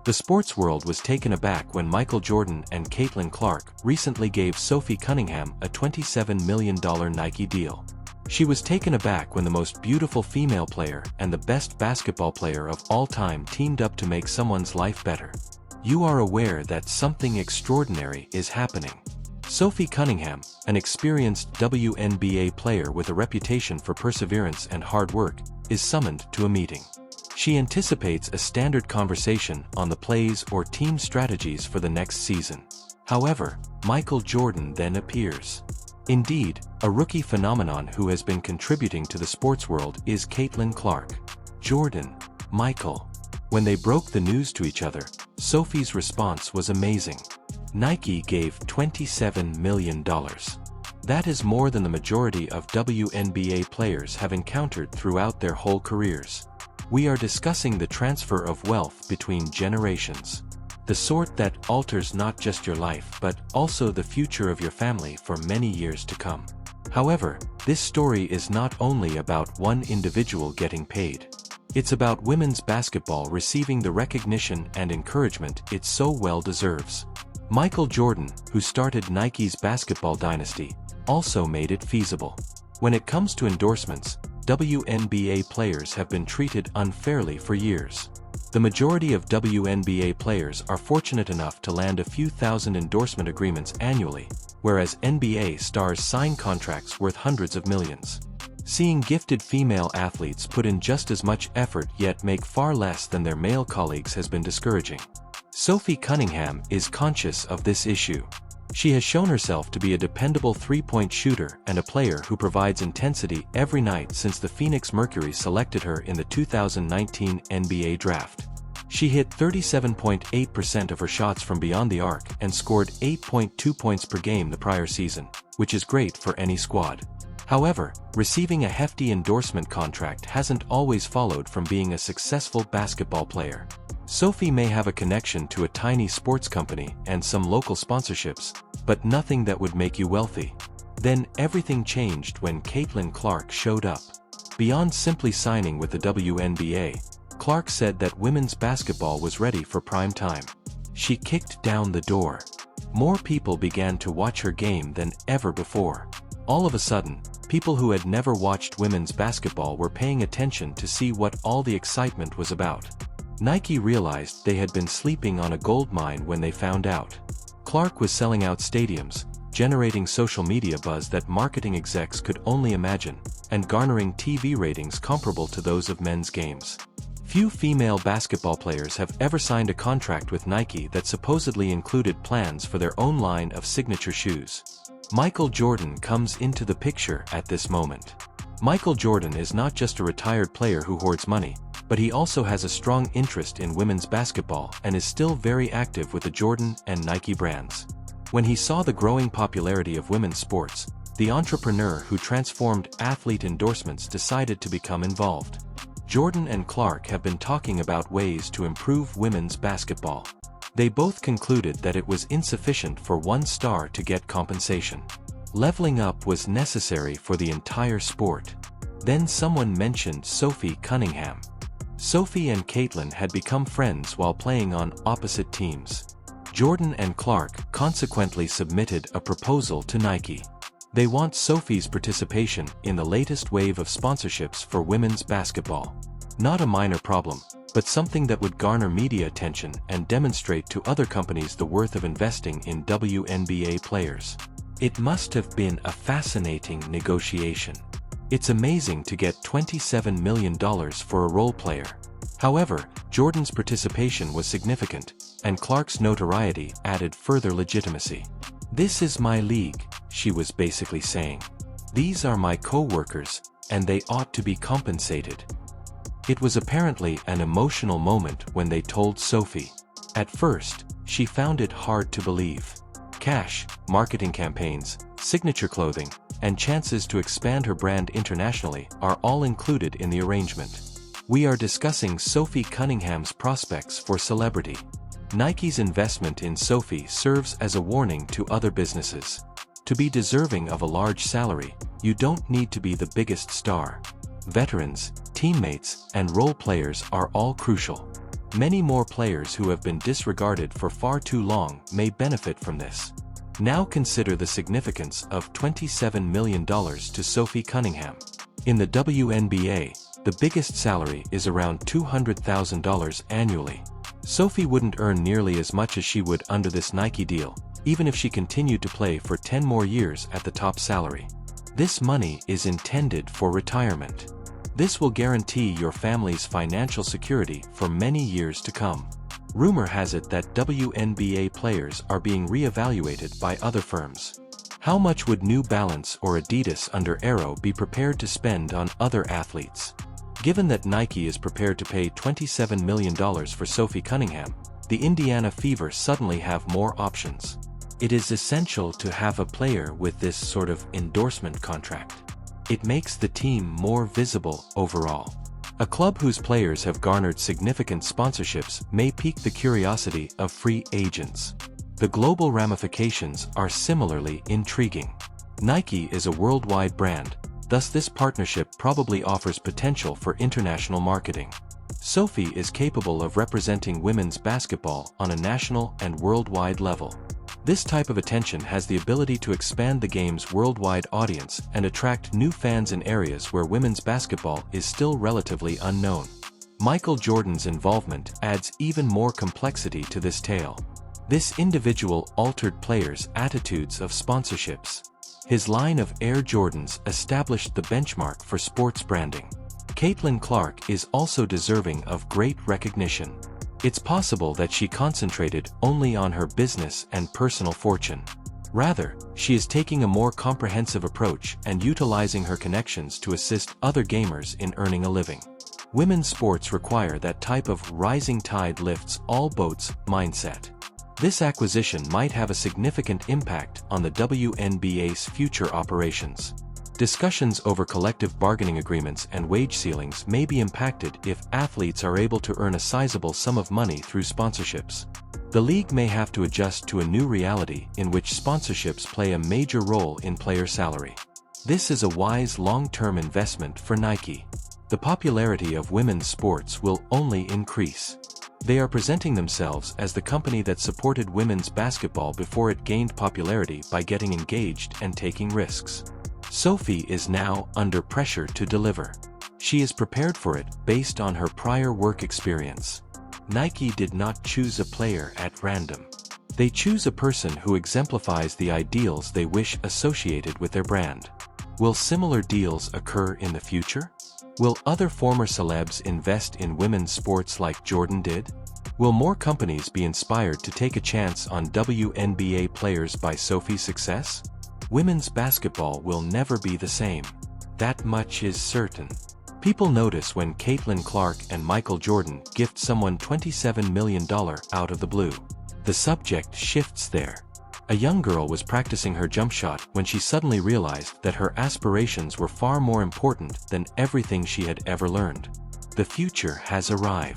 The sports world was taken aback when Michael Jordan and Caitlin Clark recently gave Sophie Cunningham a $27 million Nike deal. She was taken aback when the most beautiful female player and the best basketball player of all time teamed up to make someone's life better. You are aware that something extraordinary is happening. Sophie Cunningham, an experienced WNBA player with a reputation for perseverance and hard work, is summoned to a meeting. She anticipates a standard conversation on the plays or team strategies for the next season. However, Michael Jordan then appears. Indeed, a rookie phenomenon who has been contributing to the sports world is Caitlin Clark. Jordan, Michael. When they broke the news to each other, Sophie's response was amazing. Nike gave $27 million. That is more than the majority of WNBA players have encountered throughout their whole careers. We are discussing the transfer of wealth between generations. The sort that alters not just your life but also the future of your family for many years to come. However, this story is not only about one individual getting paid. It's about women's basketball receiving the recognition and encouragement it so well deserves. Michael Jordan, who started Nike's basketball dynasty, also made it feasible. When it comes to endorsements, WNBA players have been treated unfairly for years. The majority of WNBA players are fortunate enough to land a few thousand endorsement agreements annually, whereas NBA stars sign contracts worth hundreds of millions. Seeing gifted female athletes put in just as much effort yet make far less than their male colleagues has been discouraging. Sophie Cunningham is conscious of this issue. She has shown herself to be a dependable three-point shooter and a player who provides intensity every night since the Phoenix Mercury selected her in the 2019 NBA draft. She hit 37.8% of her shots from beyond the arc and scored 8.2 points per game the prior season, which is great for any squad. However, receiving a hefty endorsement contract hasn't always followed from being a successful basketball player. Sophie may have a connection to a tiny sports company and some local sponsorships, but nothing that would make you wealthy. Then everything changed when Caitlin Clark showed up. Beyond simply signing with the WNBA, Clark said that women's basketball was ready for prime time. She kicked down the door. More people began to watch her game than ever before. All of a sudden, people who had never watched women's basketball were paying attention to see what all the excitement was about. Nike realized they had been sleeping on a gold mine when they found out. Clark was selling out stadiums, generating social media buzz that marketing execs could only imagine, and garnering TV ratings comparable to those of men's games. Few female basketball players have ever signed a contract with Nike that supposedly included plans for their own line of signature shoes. Michael Jordan comes into the picture at this moment. Michael Jordan is not just a retired player who hoards money, but he also has a strong interest in women's basketball and is still very active with the Jordan and Nike brands. When he saw the growing popularity of women's sports, the entrepreneur who transformed athlete endorsements decided to become involved. Jordan and Clark have been talking about ways to improve women's basketball. They both concluded that it was insufficient for one star to get compensation. Leveling up was necessary for the entire sport. Then someone mentioned Sophie Cunningham. Sophie and Caitlin had become friends while playing on opposite teams. Jordan and Clark consequently submitted a proposal to Nike. They want Sophie's participation in the latest wave of sponsorships for women's basketball. Not a minor problem, but something that would garner media attention and demonstrate to other companies the worth of investing in WNBA players. It must have been a fascinating negotiation. It's amazing to get $27 million for a role player. However, Jordan's participation was significant, and Clark's notoriety added further legitimacy. "This is my league," she was basically saying. "These are my co-workers, and they ought to be compensated." It was apparently an emotional moment when they told Sophie. At first, she found it hard to believe. Cash, marketing campaigns, signature clothing, and chances to expand her brand internationally are all included in the arrangement. We are discussing Sophie Cunningham's prospects for celebrity. Nike's investment in Sophie serves as a warning to other businesses. To be deserving of a large salary, you don't need to be the biggest star. Veterans, teammates, and role players are all crucial. Many more players who have been disregarded for far too long may benefit from this. Now consider the significance of $27 million to Sophie Cunningham. In the WNBA, the biggest salary is around $200,000 annually. Sophie wouldn't earn nearly as much as she would under this Nike deal, even if she continued to play for 10 more years at the top salary. This money is intended for retirement. This will guarantee your family's financial security for many years to come. Rumor has it that WNBA players are being re-evaluated by other firms. How much would New Balance or Adidas under Arrow be prepared to spend on other athletes? Given that Nike is prepared to pay $27 million for Sophie Cunningham, the Indiana Fever suddenly have more options. It is essential to have a player with this sort of endorsement contract. It makes the team more visible overall. A club whose players have garnered significant sponsorships may pique the curiosity of free agents. The global ramifications are similarly intriguing. Nike is a worldwide brand, thus this partnership probably offers potential for international marketing. Sophie is capable of representing women's basketball on a national and worldwide level. This type of attention has the ability to expand the game's worldwide audience and attract new fans in areas where women's basketball is still relatively unknown. Michael Jordan's involvement adds even more complexity to this tale. This individual altered players' attitudes of sponsorships. His line of Air Jordans established the benchmark for sports branding. Caitlin Clark is also deserving of great recognition. It's possible that she concentrated only on her business and personal fortune. Rather, she is taking a more comprehensive approach and utilizing her connections to assist other gamers in earning a living. Women's sports require that type of rising tide lifts all boats mindset. This acquisition might have a significant impact on the WNBA's future operations. Discussions over collective bargaining agreements and wage ceilings may be impacted if athletes are able to earn a sizable sum of money through sponsorships. The league may have to adjust to a new reality in which sponsorships play a major role in player salary. This is a wise long-term investment for Nike. The popularity of women's sports will only increase. They are presenting themselves as the company that supported women's basketball before it gained popularity by getting engaged and taking risks. Sophie is now under pressure to deliver. She is prepared for it based on her prior work experience. Nike did not choose a player at random. They choose a person who exemplifies the ideals they wish associated with their brand. Will similar deals occur in the future? Will other former celebs invest in women's sports like Jordan did? Will more companies be inspired to take a chance on WNBA players by Sophie's success? Women's basketball will never be the same. That much is certain. People notice when Caitlin Clark and Michael Jordan gift someone $27 million out of the blue. The subject shifts there. A young girl was practicing her jump shot when she suddenly realized that her aspirations were far more important than everything she had ever learned. The future has arrived.